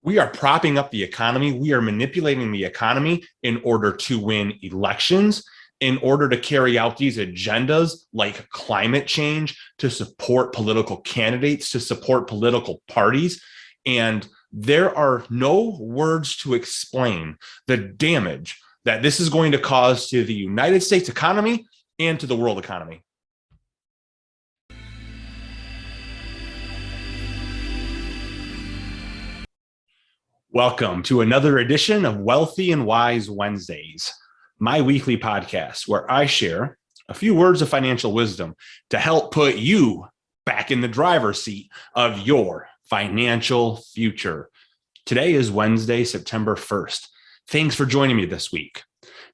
We are propping up the economy. We are manipulating the economy in order to win elections, in order to carry out these agendas like climate change, to support political candidates, to support political parties. And there are no words to explain the damage that this is going to cause to the United States economy and to the world economy. Welcome to another edition of Wealthy and Wise Wednesdays, my weekly podcast where I share a few words of financial wisdom to help put you back in the driver's seat of your financial future. Today is Wednesday, September 1st. Thanks for joining me this week.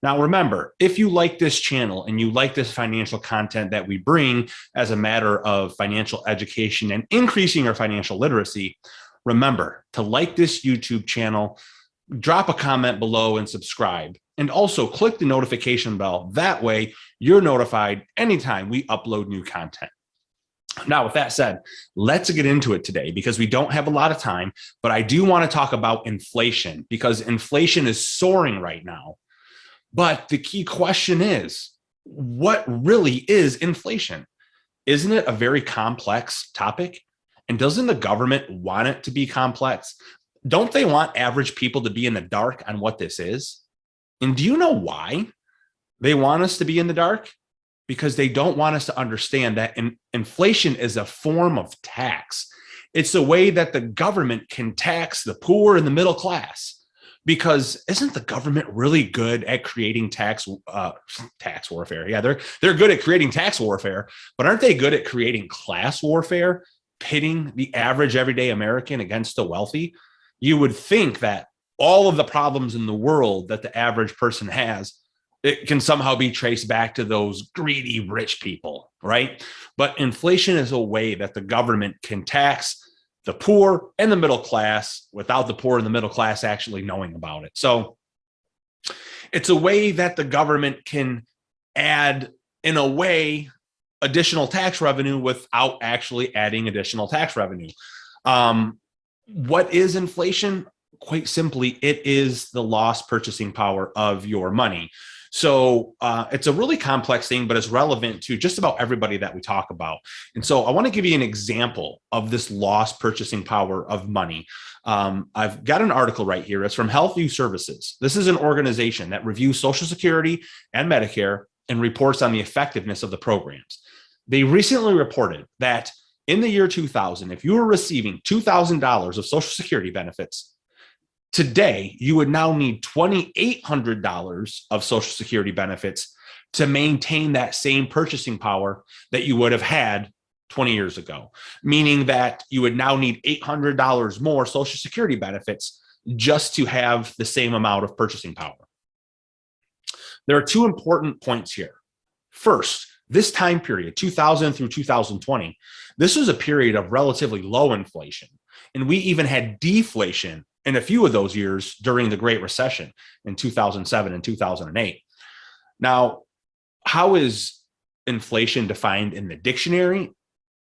Now, remember, if you like this channel and you like this financial content that we bring as a matter of financial education and increasing your financial literacy, remember to like this YouTube channel, drop a comment below and subscribe, and also click the notification bell. That way you're notified anytime we upload new content. Now, with that said, let's get into it today because we don't have a lot of time, but I do want to talk about inflation because inflation is soaring right now. But the key question is, what really is inflation? Isn't it a very complex topic? And doesn't the government want it to be complex? Don't they want average people to be in the dark on what this is? And do you know why they want us to be in the dark? Because they don't want us to understand that inflation is a form of tax. It's a way that the government can tax the poor and the middle class. Because isn't the government really good at creating tax warfare? Yeah, they're good at creating tax warfare, but aren't they good at creating class warfare? Pitting the average everyday American against the wealthy? You would think that all of the problems in the world that the average person has, it can somehow be traced back to those greedy rich people, right? But inflation is a way that the government can tax the poor and the middle class without the poor and the middle class actually knowing about it. So it's a way that the government can add, in a way, additional tax revenue without actually adding additional tax revenue. What is inflation? Quite simply, it is the lost purchasing power of your money. So it's a really complex thing, but it's relevant to just about everybody that we talk about. And so I want to give you an example of this lost purchasing power of money. I've got an article right here. It's from HealthView Services. This is an organization that reviews Social Security and Medicare and reports on the effectiveness of the programs. They recently reported that in the year 2000, if you were receiving $2,000 of Social Security benefits, today you would now need $2,800 of Social Security benefits to maintain that same purchasing power that you would have had 20 years ago, meaning that you would now need $800 more Social Security benefits just to have the same amount of purchasing power. There are two important points here. First, this time period, 2000 through 2020, this was a period of relatively low inflation. And we even had deflation in a few of those years during the Great Recession in 2007 and 2008. Now, how is inflation defined in the dictionary?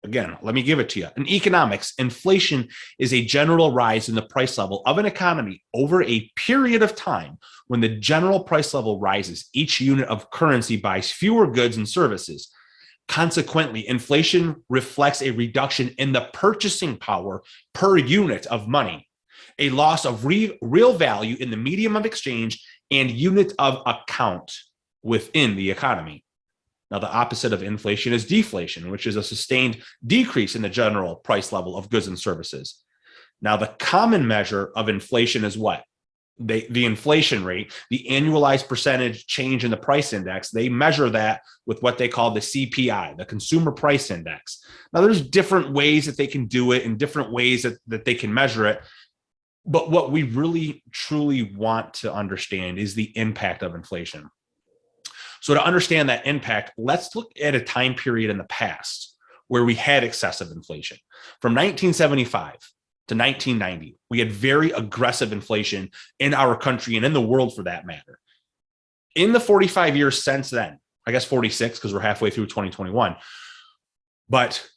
Again, let me give it to you. In economics, inflation is a general rise in the price level of an economy over a period of time when the general price level rises. Each unit of currency buys fewer goods and services. Consequently, inflation reflects a reduction in the purchasing power per unit of money, a loss of real value in the medium of exchange and unit of account within the economy. Now, the opposite of inflation is deflation, which is a sustained decrease in the general price level of goods and services. Now, the common measure of inflation is what? The inflation rate, the annualized percentage change in the price index. They measure that with what they call the CPI, the Consumer Price Index. Now, there's different ways that they can do it and different ways that they can measure it. But what we really, truly want to understand is the impact of inflation. So to understand that impact, let's look at a time period in the past where we had excessive inflation. From 1975 to 1990, we had very aggressive inflation in our country and in the world for that matter. In the 45 years since then, I guess 46 because we're halfway through 2021, but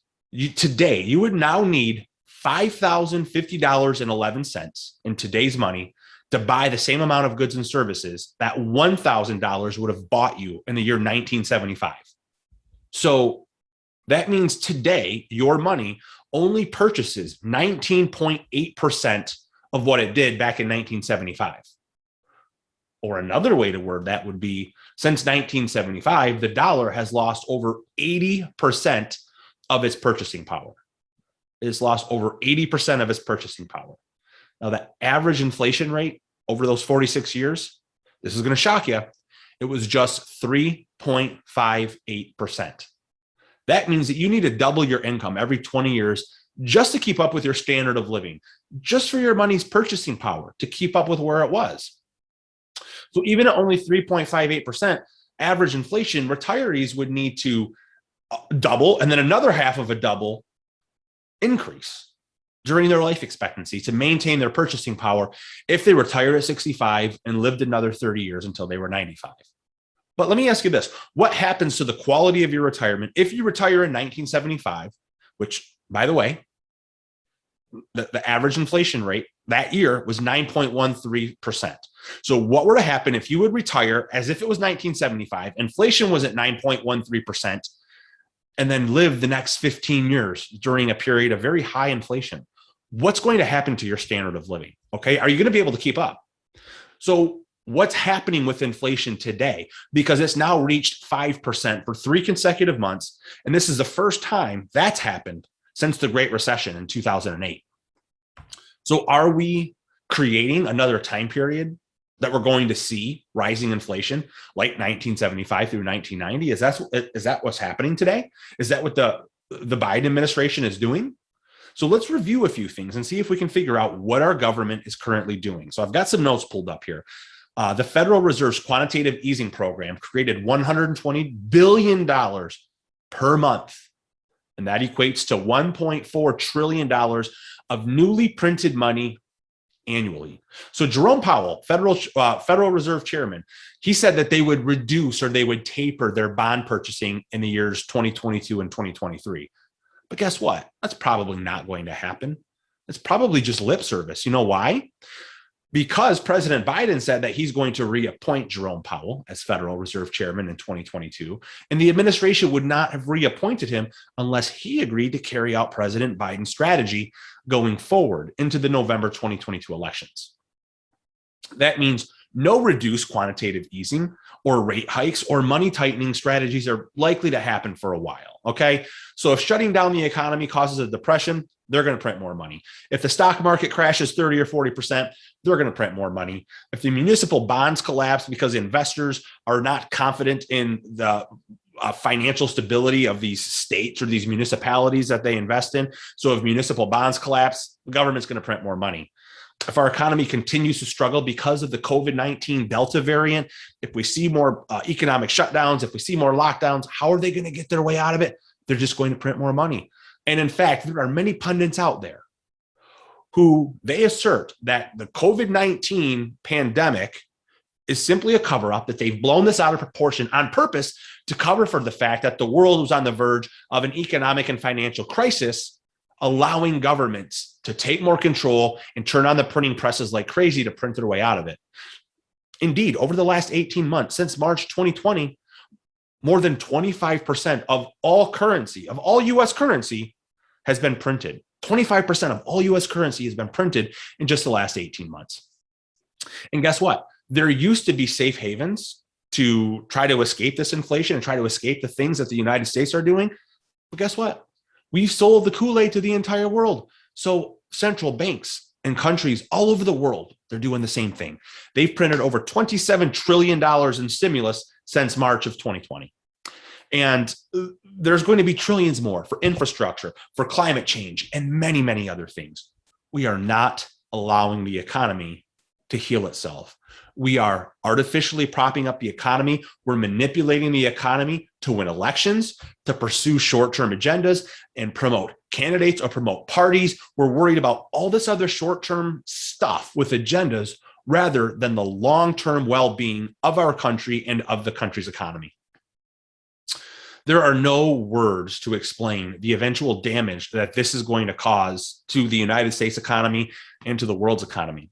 today you would now need $5,050.11 in today's money to buy the same amount of goods and services that $1,000 would have bought you in the year 1975. So that means today your money only purchases 19.8% of what it did back in 1975. Or another way to word that would be, since 1975, the dollar has lost over 80% of its purchasing power. It's lost over 80% of its purchasing power. Now, the average inflation rate over those 46 years, this is going to shock you, it was just 3.58%. That means that you need to double your income every 20 years just to keep up with your standard of living, just for your money's purchasing power to keep up with where it was. So even at only 3.58% average inflation, retirees would need to double and then another half of a double increase during their life expectancy to maintain their purchasing power if they retired at 65 and lived another 30 years until they were 95. But let me ask you this. What happens to the quality of your retirement if you retire in 1975, which, by the way, the average inflation rate that year was 9.13%. So what were to happen if you would retire as if it was 1975, inflation was at 9.13%, and then live the next 15 years during a period of very high inflation? What's going to happen to your standard of living? Okay. Are you going to be able to keep up? So what's happening with inflation today? Because it's now reached 5% for 3 consecutive months. And this is the first time that's happened since the Great Recession in 2008. So are we creating another time period that we're going to see rising inflation like 1975 through 1990? Is that what's happening today? Is that what the Biden administration is doing? So let's review a few things and see if we can figure out what our government is currently doing. So I've got some notes pulled up here. The Federal Reserve's quantitative easing program created $120 billion per month. And that equates to $1.4 trillion of newly printed money annually. So Jerome Powell, Federal Reserve Chairman, he said that they would reduce or they would taper their bond purchasing in the years 2022 and 2023. But guess what? That's probably not going to happen. It's probably just lip service. You know why? Because President Biden said that he's going to reappoint Jerome Powell as Federal Reserve Chairman in 2022, and the administration would not have reappointed him unless he agreed to carry out President Biden's strategy going forward into the November 2022 elections. That means no reduced quantitative easing or rate hikes or money tightening strategies are likely to happen for a while. Okay. So if shutting down the economy causes a depression, they're going to print more money. If the stock market crashes 30 or 40%, they're going to print more money. If the municipal bonds collapse because investors are not confident in the financial stability of these states or these municipalities that they invest in, so if municipal bonds collapse, the government's going to print more money. If our economy continues to struggle because of the COVID-19 Delta variant, if we see more economic shutdowns, if we see more lockdowns, how are they going to get their way out of it? They're just going to print more money. And in fact, there are many pundits out there who they assert that the COVID-19 pandemic is simply a cover-up, that they've blown this out of proportion on purpose to cover for the fact that the world was on the verge of an economic and financial crisis, allowing governments to take more control and turn on the printing presses like crazy to print their way out of it. Indeed, over the last 18 months, since March 2020, more than 25% of all currency, of all U.S. currency, has been printed. 25% of all U.S. currency has been printed in just the last 18 months. And guess what? There used to be safe havens to try to escape this inflation and try to escape the things that the United States are doing. But guess what? We've sold the Kool-Aid to the entire world. So central banks and countries all over the world, they're doing the same thing. They've printed over $27 trillion in stimulus since March of 2020. And there's going to be trillions more for infrastructure, for climate change, and many, many other things. We are not allowing the economy to heal itself. We are artificially propping up the economy. We're manipulating the economy to win elections, to pursue short-term agendas and promote candidates or promote parties. We're worried about all this other short-term stuff with agendas rather than the long-term well-being of our country and of the country's economy. There are no words to explain the eventual damage that this is going to cause to the United States economy and to the world's economy.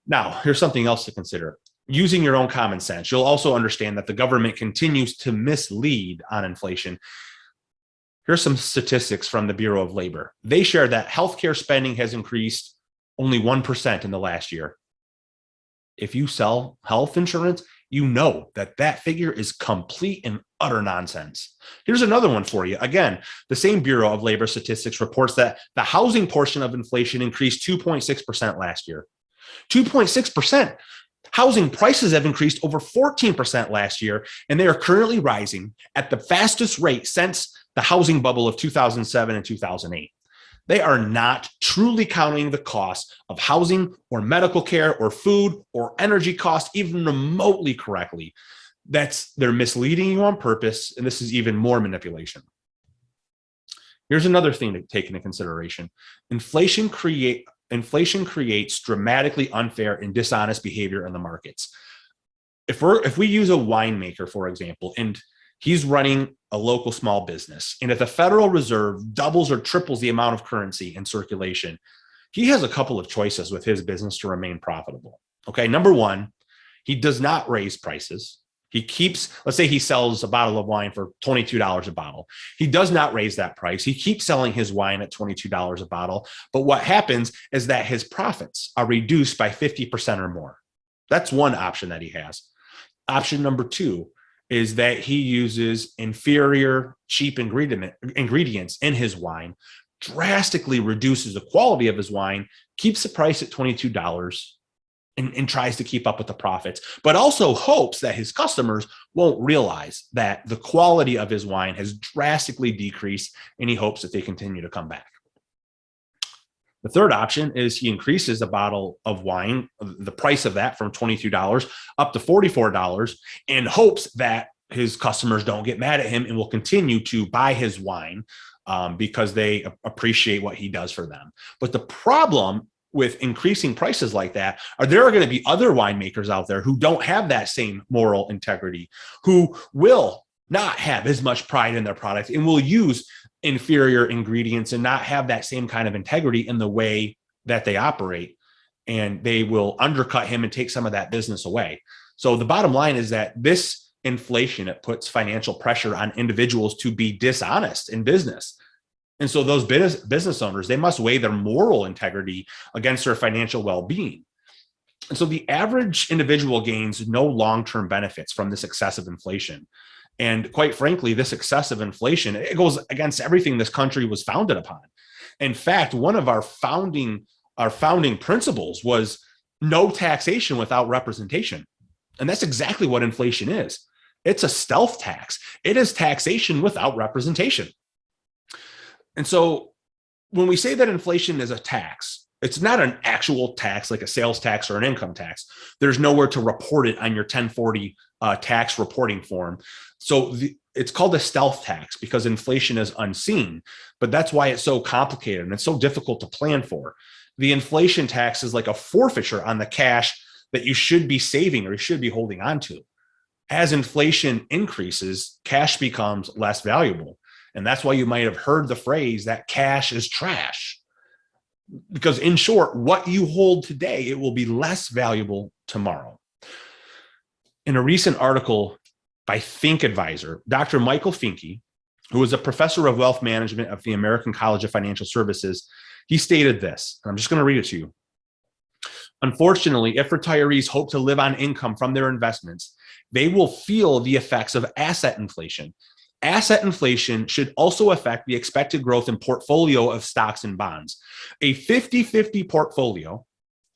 Now, here's something else to consider. Using your own common sense, you'll also understand that the government continues to mislead on inflation. Here's some statistics from the Bureau of Labor. They share that healthcare spending has increased only 1% in the last year. If you sell health insurance, you know that that figure is complete and utter nonsense. Here's another one for you. Again, the same Bureau of Labor Statistics reports that the housing portion of inflation increased 2.6% last year. 2.6%. Housing prices have increased over 14% last year, and they are currently rising at the fastest rate since the housing bubble of 2007 and 2008. They are not truly counting the cost of housing or medical care or food or energy costs even remotely correctly. They're misleading you on purpose, and this is even more manipulation. Here's another thing to take into consideration. Inflation creates dramatically unfair and dishonest behavior in the markets. If we use a winemaker, for example, and he's running a local small business, and if the Federal Reserve doubles or triples the amount of currency in circulation, he has a couple of choices with his business to remain profitable. Okay, number one, he does not raise prices. He keeps, let's say he sells a bottle of wine for $22 a bottle. He does not raise that price. He keeps selling his wine at $22 a bottle. But what happens is that his profits are reduced by 50% or more. That's one option that he has. Option number two is that he uses inferior, cheap ingredients in his wine, drastically reduces the quality of his wine, keeps the price at $22, and tries to keep up with the profits, but also hopes that his customers won't realize that the quality of his wine has drastically decreased, and he hopes that they continue to come back. The third option is he increases a bottle of wine, the price of that from $22 up to $44, and hopes that his customers don't get mad at him and will continue to buy his wine because they appreciate what he does for them. But the problem with increasing prices like that are there are going to be other winemakers out there who don't have that same moral integrity, who will not have as much pride in their product and will use inferior ingredients and not have that same kind of integrity in the way that they operate. And they will undercut him and take some of that business away. So the bottom line is that this inflation, it puts financial pressure on individuals to be dishonest in business. And so those business owners, they must weigh their moral integrity against their financial well-being. And so the average individual gains no long-term benefits from this excessive inflation. And quite frankly, this excessive inflation, it goes against everything this country was founded upon. In fact, one of our founding principles was no taxation without representation. And that's exactly what inflation is. It's a stealth tax. It is taxation without representation. And so when we say that inflation is a tax, it's not an actual tax like a sales tax or an income tax. There's nowhere to report it on your 1040 tax reporting form. So it's called a stealth tax because inflation is unseen, but that's why it's so complicated and it's so difficult to plan for. The inflation tax is like a forfeiture on the cash that you should be saving or you should be holding on to. As inflation increases, cash becomes less valuable. And that's why you might have heard the phrase that cash is trash. Because in short, what you hold today, it will be less valuable tomorrow. In a recent article by Think Advisor, Dr. Michael Finke, who is a professor of wealth management of the American College of Financial Services, he stated this, and I'm just going to read it to you. Unfortunately, if retirees hope to live on income from their investments, they will feel the effects of asset inflation. Asset inflation should also affect the expected growth in portfolio of stocks and bonds. A 50-50 portfolio,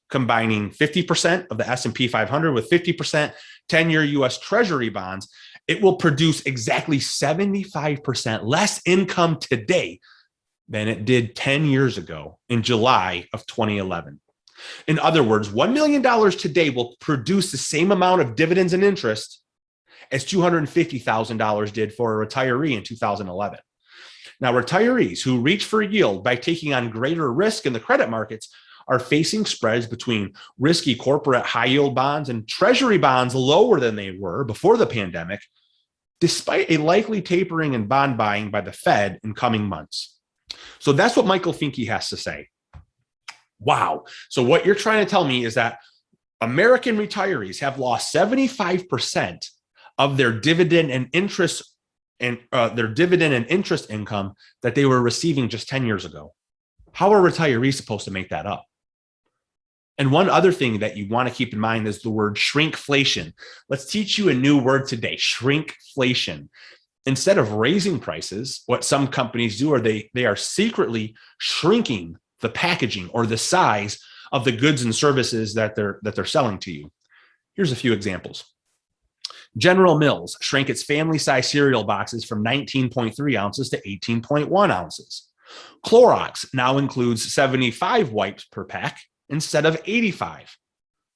combining 50% of the S&P 500 with 50% 10-year U.S. Treasury bonds, it will produce exactly 75% less income today than it did 10 years ago in July of 2011. In other words, $1 million today will produce the same amount of dividends and interest as $250,000 did for a retiree in 2011. Now, retirees who reach for yield by taking on greater risk in the credit markets are facing spreads between risky corporate high yield bonds and treasury bonds lower than they were before the pandemic despite a likely tapering in bond buying by the Fed in coming months. So that's what Michael Finke has to say. Wow. So what you're trying to tell me is that American retirees have lost 75% of their dividend and interest income that they were receiving just 10 years ago. How are retirees supposed to make that up? And one other thing that you want to keep in mind is the word shrinkflation. Let's teach you a new word today, shrinkflation. Instead of raising prices, what some companies do are they are secretly shrinking the packaging or the size of the goods and services that they're selling to you. Here's a few examples. General Mills shrank its family-size cereal boxes from 19.3 ounces to 18.1 ounces. Clorox now includes 75 wipes per pack instead of 85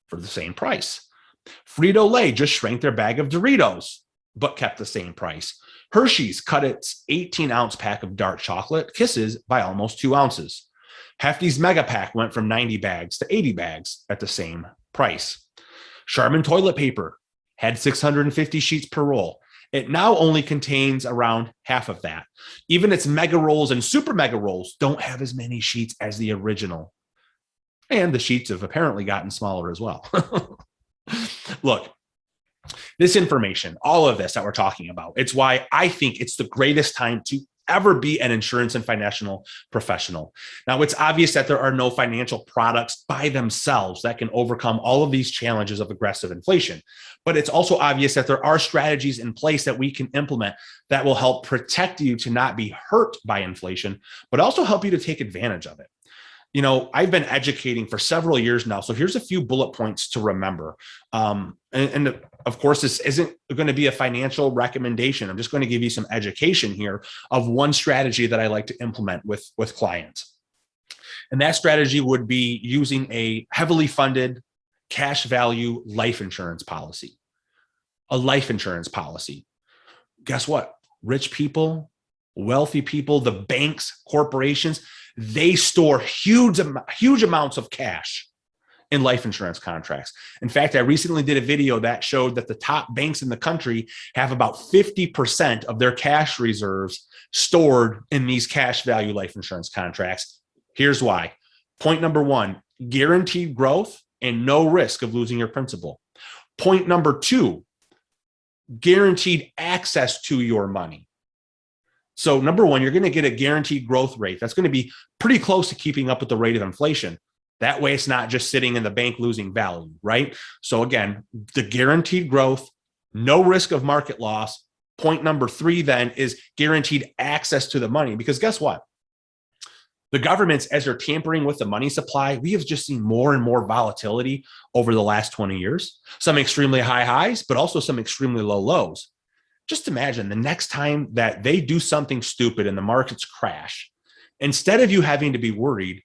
for the same price. Frito-Lay just shrank their bag of Doritos, but kept the same price. Hershey's cut its 18-ounce pack of dark chocolate Kisses by almost 2 ounces. Hefty's Mega Pack went from 90 bags to 80 bags at the same price. Charmin toilet paper had 650 sheets per roll. It now only contains around half of that. Even its mega rolls and super mega rolls don't have as many sheets as the original. And the sheets have apparently gotten smaller as well. Look, this information, all of this that we're talking about, it's why I think it's the greatest time to ever be an insurance and financial professional. Now, it's obvious that there are no financial products by themselves that can overcome all of these challenges of aggressive inflation. But it's also obvious that there are strategies in place that we can implement that will help protect you to not be hurt by inflation, but also help you to take advantage of it. You know, I've been educating for several years now. So here's a few bullet points to remember. And of course, this isn't going to be a financial recommendation. I'm just going to give you some education here of one strategy that I like to implement with clients. And that strategy would be using a heavily funded cash value life insurance policy. A life insurance policy. Guess what? Rich people, wealthy people, the banks, corporations, they store huge amounts of cash in life insurance contracts. In fact, I recently did a video that showed that the top banks in the country have about 50% of their cash reserves stored in these cash value life insurance contracts. Here's why. Point number one, guaranteed growth and no risk of losing your principal. Point number two, guaranteed access to your money. So number one, you're going to get a guaranteed growth rate that's going to be pretty close to keeping up with the rate of inflation. That way it's not just sitting in the bank losing value, right? So again, the guaranteed growth, no risk of market loss. Point number three then is guaranteed access to the money, because guess what? The governments, as they're tampering with the money supply, we have just seen more and more volatility over the last 20 years, some extremely high highs, but also some extremely low lows. Just imagine the next time that they do something stupid and the markets crash, instead of you having to be worried,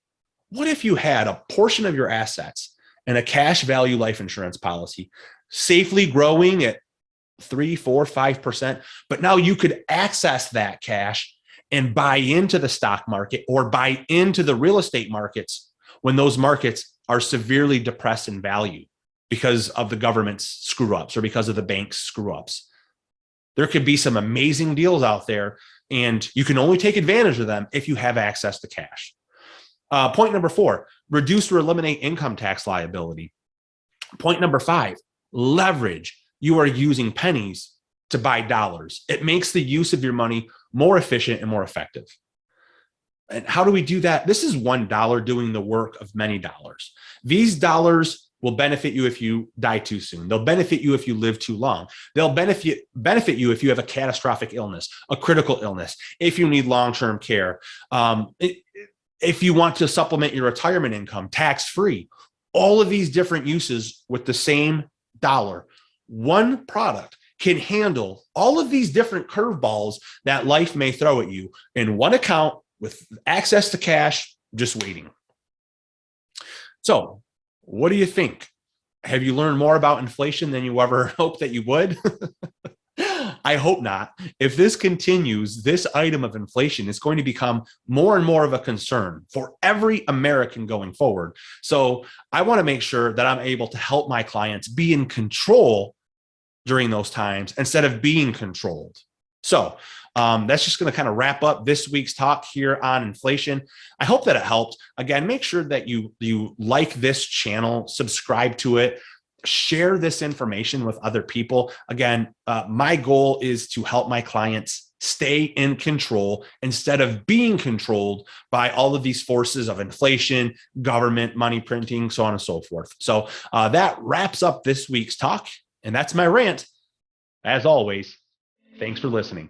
what if you had a portion of your assets in a cash value life insurance policy, safely growing at 3, 4, 5%, but now you could access that cash and buy into the stock market or buy into the real estate markets when those markets are severely depressed in value because of the government's screw ups or because of the bank's screw ups. There could be some amazing deals out there, and you can only take advantage of them if you have access to cash. Point number four, reduce or eliminate income tax liability. Point number five, leverage. You are using pennies to buy dollars. It makes the use of your money more efficient and more effective. And how do we do that? This is $1 doing the work of many dollars. These dollars will benefit you if you die too soon. They'll benefit you if you live too long. They'll benefit you if you have a catastrophic illness, a critical illness, if you need long-term care, if you want to supplement your retirement income, tax-free. All of these different uses with the same dollar. One product can handle all of these different curveballs that life may throw at you in one account with access to cash, just waiting. So, what do you think? Have you learned more about inflation than you ever hoped that you would? I hope not. If this continues, this item of inflation is going to become more and more of a concern for every American going forward. So I want to make sure that I'm able to help my clients be in control during those times instead of being controlled. So that's just going to kind of wrap up this week's talk here on inflation. I hope that it helped. Again, make sure that you like this channel, subscribe to it, share this information with other people. Again, my goal is to help my clients stay in control instead of being controlled by all of these forces of inflation, government, money printing, so on and so forth. So that wraps up this week's talk. And that's my rant. As always, thanks for listening.